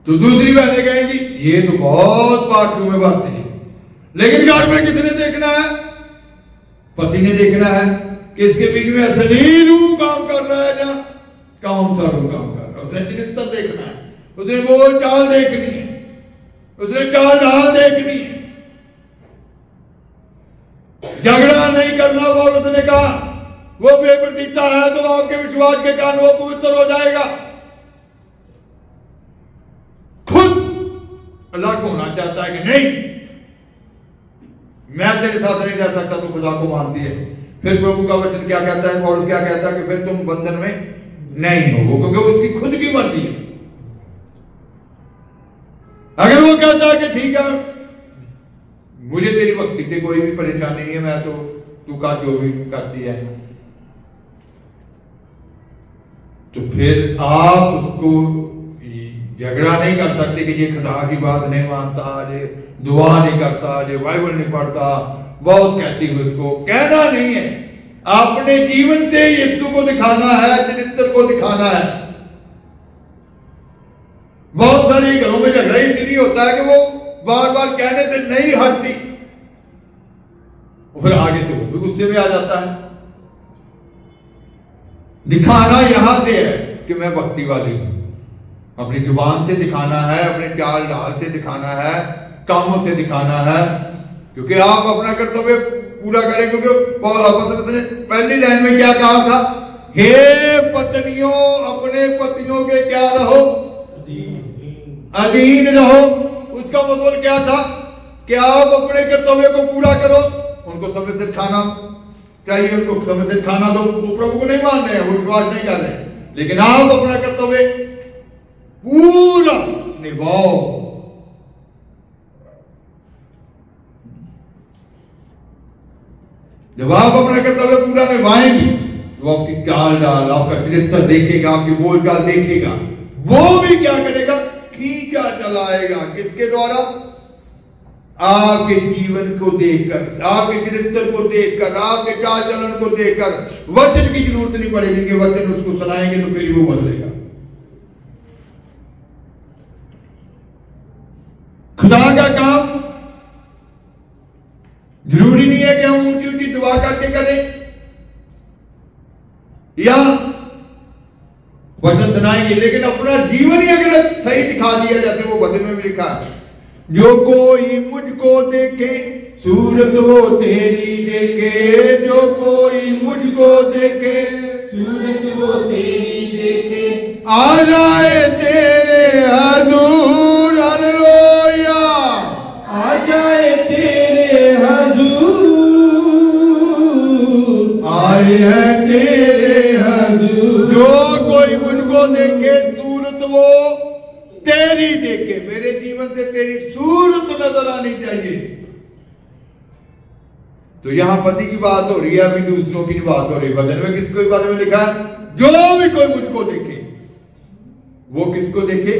तो दूसरी बहनें कहेंगी ये तो बहुत पाकू में बातें हैं, लेकिन घर में किसने देखना है? पति ने देखना है कि इसके बीच में असली रूह काम कर रहा है या कौन सा रूह काम कर रहा है। उसने चरित्र देखना है, उसने बोल चाल देखनी है, उसने चाल ढाल देखनी है। झगड़ा नहीं करना। पौलुस ने कहा वो बेप्रतीता है तो आपके विश्वास के कारण वो पवित्र हो जाएगा। खुद अलग होना चाहता है कि नहीं मैं तेरे साथ नहीं रह सकता, तो खुदा को मानती है। फिर प्रभु का वचन क्या कहता है, पौलुस क्या कहता है कि फिर तुम बंधन में नहीं हो, क्योंकि उसकी खुद की मर्जी है। अगर वो कहता है कि ठीक है मुझे तेरी भक्ति से कोई भी परेशानी नहीं है, मैं तो तू का जो भी करती है, तो फिर आप उसको झगड़ा नहीं कर सकते कि ये खुदा की बात नहीं मानता, ये दुआ नहीं करता, ये बाइबल नहीं पढ़ता, बहुत कहती है। उसको कहना नहीं है, अपने जीवन से यीशु को दिखाना है, चरित्र को दिखाना है। बहुत सारे घरों में झगड़ा इसलिए होता है कि वो बार बार कहने से नहीं हटती, फिर आगे से वो भी गुस्से में आ जाता है। दिखाना यहां से है कि मैं भक्ति वाली हूं, अपनी जुबान से दिखाना है, अपने चाल ढाल से दिखाना है, कामों से दिखाना है, क्योंकि आप अपना कर्तव्य पूरा करें। क्योंकि पतरस ने पहली लाइन में क्या कहा था, हे पत्नियों अपने पतियों के क्या रहो, अधीन रहो। उसका मतलब क्या था कि आप अपने कर्तव्य को पूरा करो, उनको समय से खाना चाहिए उनको समय से खाना दो, वो प्रभु को नहीं मान रहे हैं, वो विश्वास नहीं कर रहे हैं, लेकिन आप अपना कर्तव्य पूरा निभाओ। जब आप अपना कर्तव्य पूरा निभाएंगे तो आपकी चाल डाल, आपका चरित्र देखेगा, आपकी बोलचाल देखेगा, वो भी क्या करेगा, खींचा चलाएगा। किसके द्वारा? आपके जीवन को देखकर, आपके चरित्र को देखकर, आपके चाल चलन को देखकर। वचन की जरूरत नहीं पड़ेगी कि वचन उसको सुनाएंगे तो फिर वो बदलेगा। खुदा का काम जरूरी नहीं है कि हम ऊंची ऊंची दुआ करके करें या वचन सुनाएंगे, लेकिन अपना जीवन ही अगर सही दिखा दिया, जैसे वो वचन में भी लिखा है, जो कोई मुझको देखे सूरत वो तेरी देखे, जो कोई मुझको देखे सूरत वो तेरी देखे, आ जाए तेरे हजूर, हालेलुया, आ जाए तेरे हजूर, आए हैं तेरे हजूर। जो कोई मुझको देखे सूरत वो तेरी देखे, मेरे जीवन से तेरी सूरत नजर आनी चाहिए। तो यहां पति की बात हो रही है, अभी दूसरों की बात हो रही है। भजन में किसके बारे में लिखा है? जो भी कोई मुझको देखे, वो किसको देखे?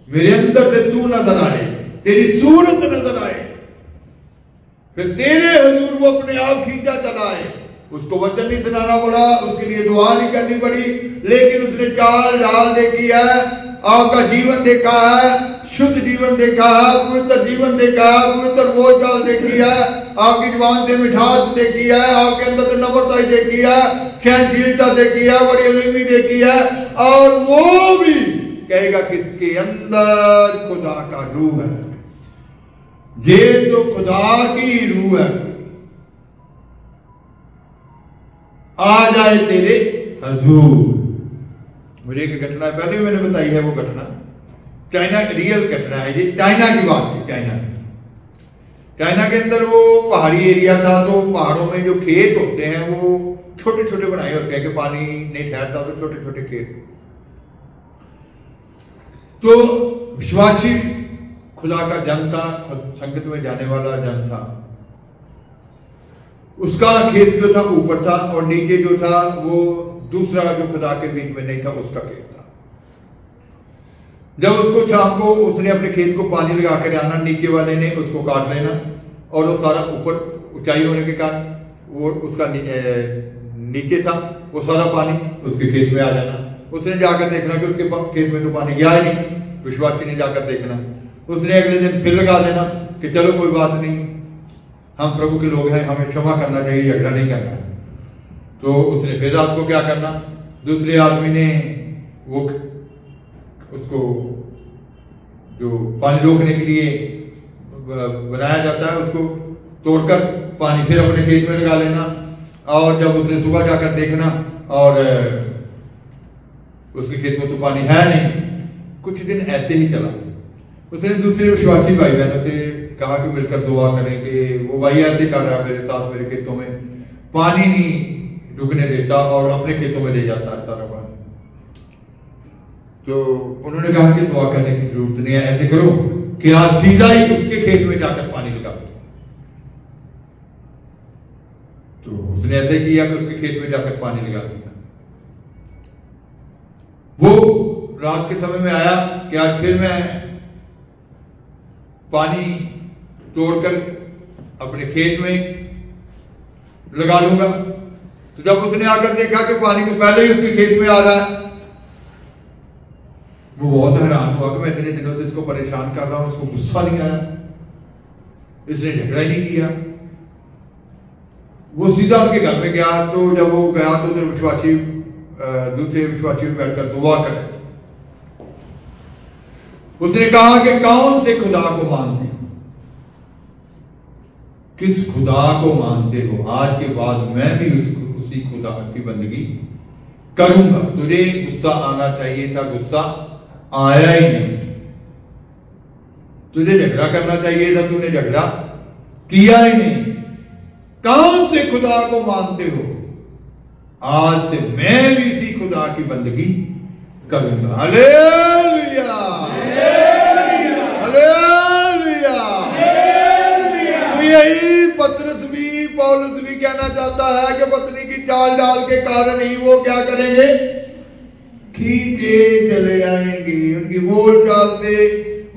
मेरे अंदर से तू नजर आए, तेरी सूरत नजर आए, फिर तेरे हजूर वो अपने आप खींचा चलाए। उसको वचन नहीं सुनाना पड़ा, उसके लिए दुआ नहीं करनी पड़ी, लेकिन उसने चाल डाल देखी है, आपका जीवन देखा है, शुद्ध जीवन देखा है, पवित्र जीवन देखा है, पवित्र वो चाल देखी है, आपकी जुबान से मिठास देखी है, आपके अंदर से नम्रता देखी है, सहनशीलता देखी है, बड़ी अलीमी देखी है, और वो भी कहेगा किसके अंदर? खुदा का रूह है। ये तो खुदा की रूह है। आ जाए तेरे हजूर। मुझे एक घटना पहले मैंने बताई है, वो घटना चाइना, रियल घटना है ये, चाइना की बात थी। चाइना के अंदर वो पहाड़ी एरिया था, तो पहाड़ों में जो खेत होते हैं वो छोटे छोटे बनाए होते हैं कि पानी नहीं ठहरता, तो छोटे छोटे खेत। तो विश्वासी खुदा का जन था, संगत में जाने वाला जन था, उसका खेत जो था ऊपर था, और नीचे जो था वो दूसरा जो खुदा के बीच में नहीं था, उसका खेत था। जब उसको शाम को उसने अपने खेत को पानी लगा कर आना, नीचे वाले ने उसको काट लेना, और वो सारा ऊपर ऊंचाई होने के कारण वो उसका नीचे था, वो सारा पानी उसके खेत में आ जाना। उसने जाकर देखना कि उसके खेत में तो पानी गया ही नहीं। विश्वासी ने जाकर देखना, उसने अगले दिन फिर लगा लेना कि चलो कोई बात नहीं, हम प्रभु के लोग हैं, हमें क्षमा करना चाहिए, झगड़ा नहीं करना है। तो उसने फिर रात को क्या करना, दूसरे आदमी ने वो उसको जो पानी रोकने के लिए बनाया जाता है, उसको तोड़कर पानी फिर अपने खेत में लगा लेना। और जब उसने सुबह जाकर देखना और उसके खेत में तो पानी है नहीं। कुछ दिन ऐसे ही चला। उसने दूसरे विश्वासी भाई बहनों से कहा कि मिलकर दुआ करेंगे, वो भाई ऐसे कर रहा है मेरे साथ, मेरे खेतों में पानी नहीं रुकने देता और अपने खेतों में ले जाता है सारा पानी। तो उन्होंने कहा कि दुआ करने की जरूरत नहीं है, ऐसे करो कि आज सीधा ही उसके खेत में जाकर पानी लगा दो। तो उसने ऐसे किया कि उसके खेत में जाकर पानी लगा दिया। वो रात के समय में आया कि आज फिर मैं पानी तोड़कर अपने खेत में लगा लूंगा। तो जब उसने आकर देखा कि पानी तो पहले ही उसके खेत में आ रहा है, वो बहुत हैरान हुआ कि मैं इतने दिनों से इसको परेशान कर रहा हूं, उसको गुस्सा नहीं आया, इसने झगड़ा ही नहीं किया। वो सीधा उनके घर में गया। तो जब वो गया तो उधर विश्वासी दूसरे विश्वासी में बैठकर दुआ करे। उसने कहा कि कौन से खुदा को मानते हो, किस खुदा को मानते हो? आज के बाद मैं भी उसी खुदा की बंदगी करूंगा। तुझे गुस्सा आना चाहिए था, गुस्सा आया ही नहीं। तुझे झगड़ा करना चाहिए था, तूने झगड़ा किया ही नहीं। कहां से खुदा को मानते हो? आज से मैं भी इसी खुदा की बंदगी करूंगा। Hallelujah, hallelujah. तो यही पतरस भी, पौलुस भी कहना चाहता है कि पत्नी की चाल डाल के कारण ही वो क्या करेंगे? खींचे चले आएंगे। उनकी बोलचाल से,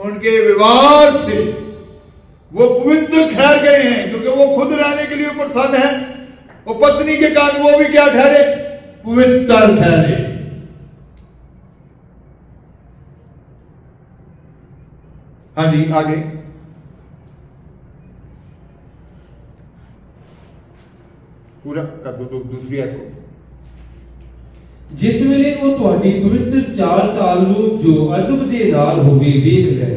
उनके व्यवहार से वो पवित्र ठहर गए हैं, क्योंकि वो खुद रहने के लिए प्रसन्न है। वो पत्नी के कारण वो भी क्या ठहरे? पवित्र ठहरे। हाँ जी, आगे पूरा कर दो तो दूसरी आयत को। जिस वेले वो ਤੁਹਾਡੀ पवित्र चाल टाल ਨੂੰ जो अदब ਦੇ ਨਾਲ ਹੋਵੇ ਵੇਖ ਲੈ।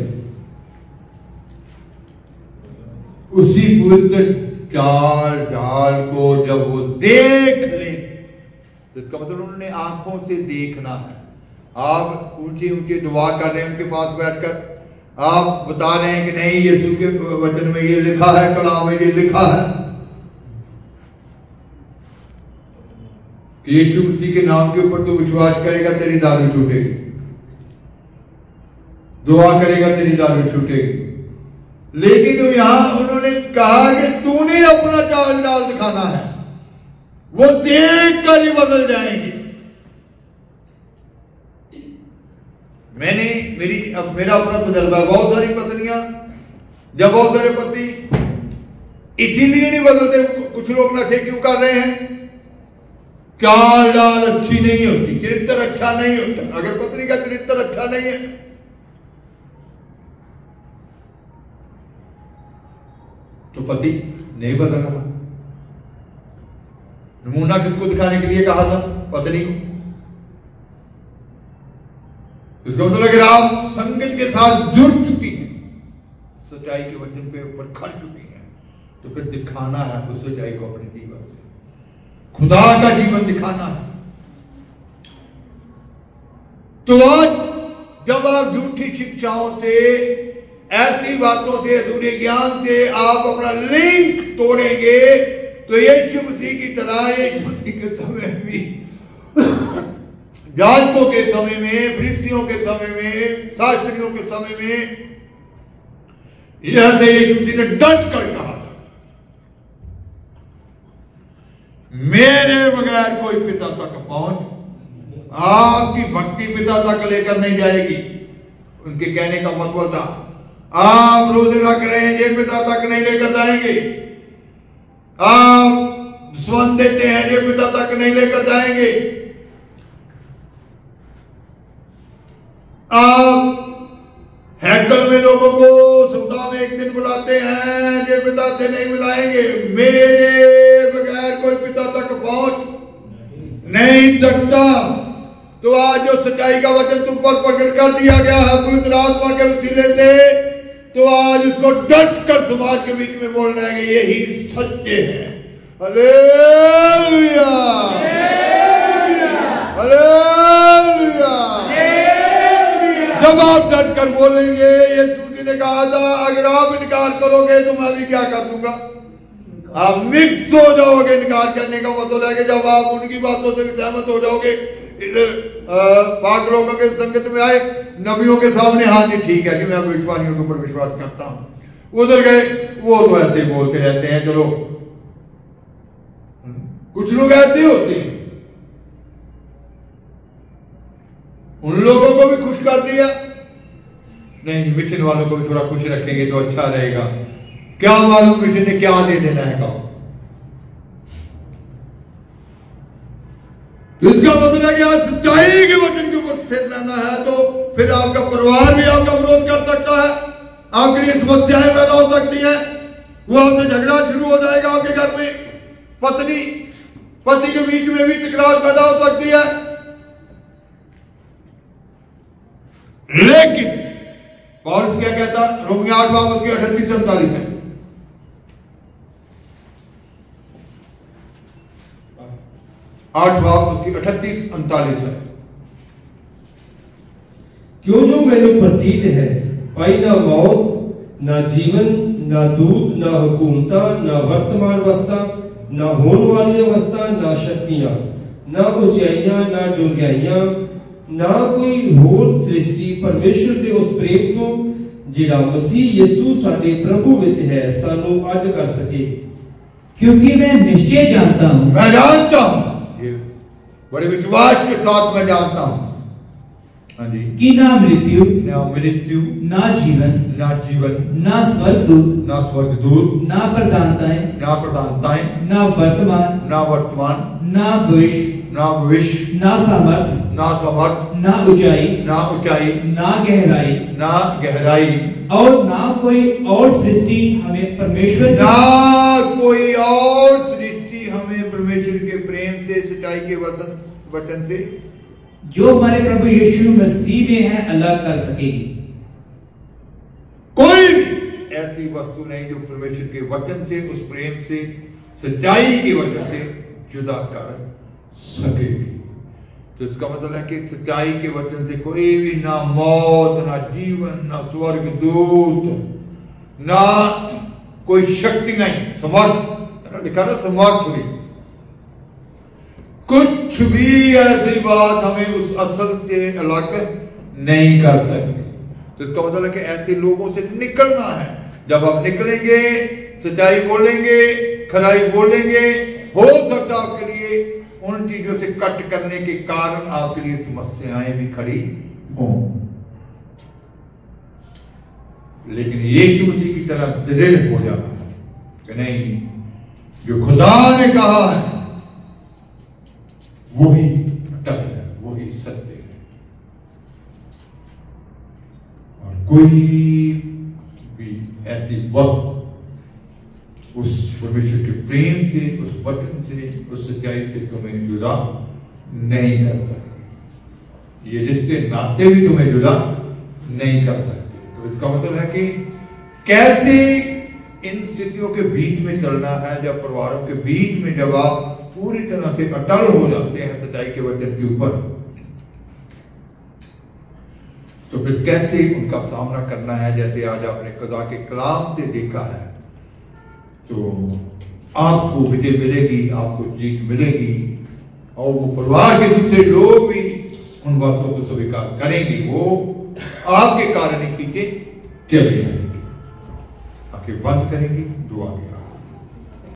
उसी पवित्र चाल ढाल को जब वो देख ले, तो इसका मतलब उन्होंने आंखों से देखना है। आप ऊंची ऊंची दुआ कर रहे हैं उनके पास बैठकर, आप बता रहे हैं कि नहीं यीशु के वचन में ये लिखा है, कलाम में ये लिखा है कि यीशु मसीह के नाम के ऊपर तो विश्वास करेगा तेरी दारू छूटेगी, दुआ करेगा तेरी दारू छूटेगी। लेकिन यहां उन्होंने कहा कि तूने अपना चाल डाल दिखाना है, वो देख कर ही बदल जाएंगे। मेरा अपना तजर्बा है, बहुत सारी पत्नियां, जब बहुत सारे पति इसीलिए नहीं बदलते, कुछ लोग नशे क्यों कर रहे हैं? चाल डाल अच्छी नहीं होती, चरित्र अच्छा नहीं होता। अगर पत्नी का चरित्र अच्छा नहीं है तो पति नहीं बदल रहा। नमूना किसको दिखाने के लिए कहा था? पत्नी को। इसका मतलब अगर आप संगत के साथ जुड़ चुकी हैं, सच्चाई के वचन पे ऊपर खड़ चुकी हैं, तो फिर दिखाना है उस सच्चाई को अपने जीवन से, खुदा का जीवन दिखाना है। तो आज जब आप झूठी शिक्षाओं से, ऐसी बातों से, अधूरे ज्ञान से आप अपना लिंक तोड़ेंगे, तो यीशु मसीह की तरह यीशु मसीह के समय भी, याजकों के समय में, फरीसियों के समय में, शास्त्रियों के समय में, यह से यीशु मसीह ने डट कर कहा था, मेरे बगैर कोई पिता तक पहुंच, आपकी भक्ति पिता तक लेकर नहीं जाएगी। उनके कहने का मतलब था आप रोजे रख रहे हैं, ये पिता तक नहीं लेकर जाएंगे। आप स्वर्ण देते हैं, ये पिता तक नहीं लेकर जाएंगे। आप हैकल में लोगों को सप्ताह में एक दिन बुलाते हैं, ये पिता से नहीं बुलाएंगे। मेरे बगैर कोई पिता तक पहुंच नहीं सकता। तो आज जो सच्चाई का वचन तुम पर प्रकट कर दिया गया है पवित्र आत्मा के वसीले से, तो आज उसको डट कर समाज के बीच में बोलना है कि यही सत्य है। Hallelujah, hallelujah. जब आप डट कर बोलेंगे, यीशु जी ने कहा था अगर आप इनकार करोगे तो मैं भी क्या कर दूंगा? आप मिक्स हो जाओगे। इनकार करने का मतलब है कि जब आप उनकी बातों से भी सहमत हो जाओगे। इधर पाक लोगों के संगत में आए, नबियों के सामने, हाँ जी ठीक है कि मैं विश्वासियों के ऊपर विश्वास करता हूं। उधर गए, वो तो ऐसे बोलते रहते हैं। चलो, कुछ लोग ऐसे होते हैं, उन लोगों को भी खुश कर दिया, नहीं मिशन वालों को भी थोड़ा खुश रखेंगे तो अच्छा रहेगा। क्या मालूम मिशन ने क्या दे देना है। कहो इसका मतलब है कि आज सच्चाई के वचन के ऊपर स्थिर रहना है, तो फिर आपका परिवार भी आपका विरोध कर सकता है, आपके लिए समस्याएं पैदा हो सकती हैं, वो आपसे झगड़ा शुरू हो जाएगा आपके घर में, पत्नी पति के बीच में भी तकरार पैदा हो सकती है। लेकिन पौलुस क्या कहता? रोमियो 8 बाब उसकी 38-39 है। 8 बाब उसकी 38-39 है। क्यों जो मैंने प्रतीत है पाई ना मौत ना जीवन ना दूत, ना हुकूमता, ना वर्तमान अवस्था, ना होने वाली अवस्था, ना शक्तियां, ना ऊंचाइयां, ना डूंघाइयां, ना कोई होर सृष्टि परमेश्वर के उस प्रेम तो जिहड़ा मसीह यीशु साडे प्रभु विच है सानू अड कर सके। क्योंकि मैं निश्चय जानता हूं, मैं जानता हूं, ये बड़े विश्वास के साथ मैं जानता हूं, हाँ जी, कि ना मृत्यु, ना मृत्यु, ना जीवन, ना जीवन, ना स्वर्गदूत, ना स्वर्गदूत, ना प्रधानताएं, ना प्रधानताएं, ना वर्तमान, ना वर्तमान, ना भविष्य, ना भविष्य, ना सामर्थ, ना समर्थ, ना ऊंचाई, ना ऊंचाई, ना गहराई, ना गहराई, और ना कोई और सृष्टि हमें परमेश्वर ना कोई और सृष्टि हमें परमेश्वर के प्रेम से, सच्चाई के वचन से, जो हमारे प्रभु यीशु मसीह में है, अलग कर सकेगी। कोई भी ऐसी वस्तु नहीं जो परमेश्वर के वचन से, उस प्रेम से, सच्चाई के वचन से जुदा कर सकेगी। तो इसका मतलब है कि सच्चाई के वचन से कोई भी, ना मौत, ना जीवन, ना स्वर्गदूत, ना कोई शक्ति नहीं, समर्थ, लिखा ना समर्थ हुई, कुछ भी ऐसी बात हमें उस असल से अलग नहीं कर सकती। तो इसका मतलब है कि ऐसे लोगों से निकलना है। जब आप निकलेंगे, सच्चाई बोलेंगे, खराई बोलेंगे, हो सकता है आपके लिए उन चीजों से कट करने के कारण आपके लिए समस्याएं भी खड़ी हों, लेकिन यीशु मसीह की तरफ दृढ़ हो जाना है कि नहीं, जो खुदा ने कहा है वही अटल है, वही सत्य है, और कोई भी ऐसी वस्तु उस परमेश्वर के प्रेम से, उस वचन से, उस सच्चाई से तुम्हें जुदा नहीं कर सकती। ये रिश्ते नाते भी तुम्हें जुदा नहीं कर सकते। तो इसका मतलब है कि कैसे इन स्थितियों के बीच में चलना है, जब परिवारों के बीच में जब आप पूरी तरह से अटल हो जाते हैं सच्चाई के वचन के ऊपर, तो फिर कैसे उनका सामना करना है। जैसे आज आपने खुदा के कलाम से देखा है, तो आपको विजय मिलेगी, आपको जीत मिलेगी, और वो परिवार के दूसरे लोग भी उन बातों को स्वीकार करेंगे, वो आपके कारण ही खींचे चले जाएंगे। आंखें बंद करेंगे, दुआ करेंगे।